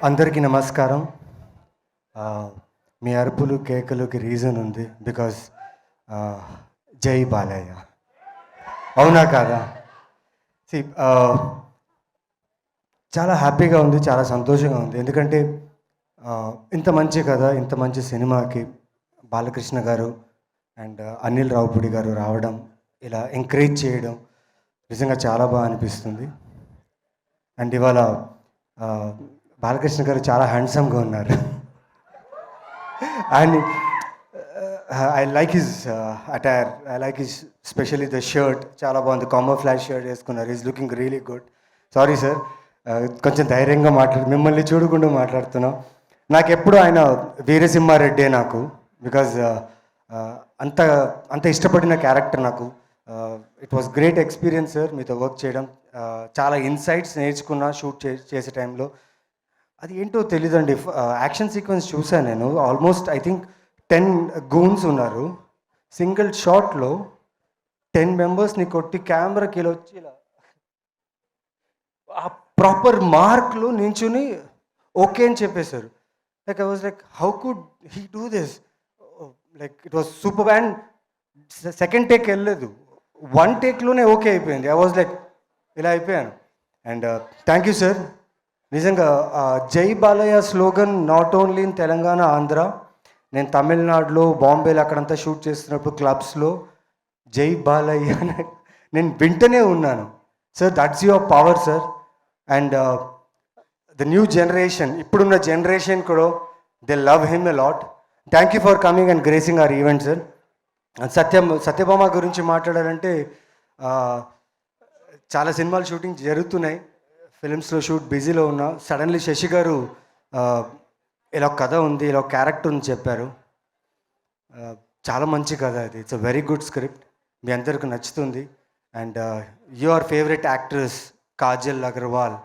అందరికీ నమస్కారం. మీ అరుపులు కేకలుకి రీజన్ ఉంది. బికాజ్ జై బాలయ్య. అవునా కాదా? సి చాలా హ్యాపీగా ఉంది, చాలా సంతోషంగా ఉంది. ఎందుకంటే ఇంత మంచి కథ, ఇంత మంచి సినిమాకి బాలకృష్ణ గారు అండ్ అనిల్ రావుపూడి గారు రావడం, ఇలా ఎంకరేజ్ చేయడం నిజంగా చాలా బాగా అనిపిస్తుంది. అండ్ ఇవాళ బాలకృష్ణ గారు చాలా హ్యాండ్సమ్గా ఉన్నారు. And I like his attire, I like his specially the shirt. చాలా బాగుంది, కామర్ ఫ్లాష్ షర్ట్ వేసుకున్నారు. Is looking really good. Sorry sir, కొంచెం ధైర్యంగా మిమ్మల్ని చూడకుండా మాట్లాడుతున్నాం. నాకు ఎప్పుడు ఆయన వీరసింహారెడ్డే నాకు. బికాజ్ అంత అంత ఇష్టపడిన క్యారెక్టర్ నాకు. It was great experience sir మీతో వర్క్ చేయడం. చాలా ఇన్సైట్స్ నేర్చుకున్నా షూట్ చేసే టైంలో. అది ఏంటో తెలీదండి. యాక్షన్ సీక్వెన్స్ చూసాను నేను. ఆల్మోస్ట్ ఐ థింక్ 10 గూన్స్ ఉన్నారు. సింగిల్ షాట్లో 10 మెంబర్స్ని కొట్టి కెమెరాకి ఇలా వచ్చి ఇలా ఆ ప్రాపర్ మార్క్లో నించుని ఓకే అని చెప్పేశారు. Like I was like, how could he do this? Like it was super. And second take వెళ్ళలేదు, 1 టేక్లోనే ఓకే అయిపోయింది. ఐ వాజ్ లైక్, ఇలా అయిపోయాను. And thank you sir. నిజంగా జై Balayya slogan not only in Telangana, Andhra. నేను తమిళనాడులో, బాంబేలో అక్కడంతా షూట్ చేస్తున్నప్పుడు క్లబ్స్లో జై బాలయ్య నేను వింటనే ఉన్నాను. Sir, that's your power sir. And the new generation, ఇప్పుడున్న జనరేషన్ కూడా they love him a lot. Thank you for coming and gracing our event sir. Satyabhama గురించి మాట్లాడాలంటే చాలా సినిమాలు షూటింగ్ జరుగుతున్నాయి, ఫిలిమ్స్లో షూట్ బిజీలో ఉన్నా. సడన్లీ శశి గారు ఇలా కథ ఉంది, ఇలా క్యారెక్టర్ ఉంది చెప్పారు. చాలా మంచి కథ అది. It's a very good script, మీ అందరికి నచ్చుతుంది. And your favourite actress Kajal Aggarwal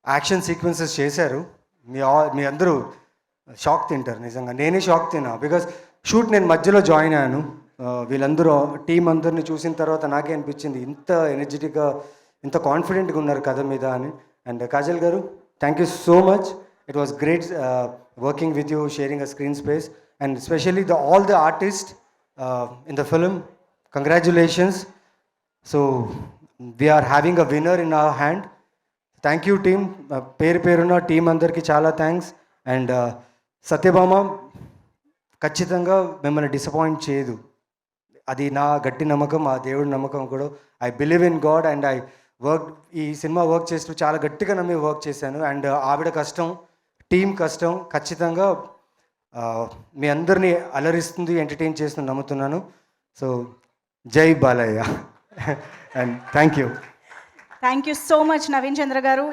action sequences చేశారు. మీ అందరూ షాక్ తింటారు. నిజంగా నేనే షాక్ తిన్నా. బికాజ్ షూట్ నేను మధ్యలో జాయిన్ అయ్యాను. వీళ్ళందరూ టీం అందరిని చూసిన తర్వాత నాకే అనిపించింది ఇంత ఎనర్జెటిక్గా, ఇంత కాన్ఫిడెంట్గా ఉన్నారు కథ మీద అని. అండ్ కాజల్ గారు, thank you so much. It was great working with you, sharing a screen space. And specially all the artist in the film, congratulations. So we are having a winner in our hand. Thank you team, పేరున్న team అందరికీ చాలా thanks. And Satyabhama ఖచ్చితంగా మిమ్మల్ని disappoint చేయదు, అది నా గట్టి నమ్మకం, ఆ దేవుడి నమ్మకం కూడా. I believe in God and I work. ఈ సినిమా వర్క్ చేస్తూ చాలా గట్టిగా నమ్మి వర్క్ చేశాను. అండ్ ఆవిడ కష్టం, టీం కష్టం ఖచ్చితంగా మీ అందరినీ అలరిస్తుంది, ఎంటర్టైన్ చేస్తుంది నమ్ముతున్నాను. So Jai Balayya. And thank you so much Naveen Chandra గారు.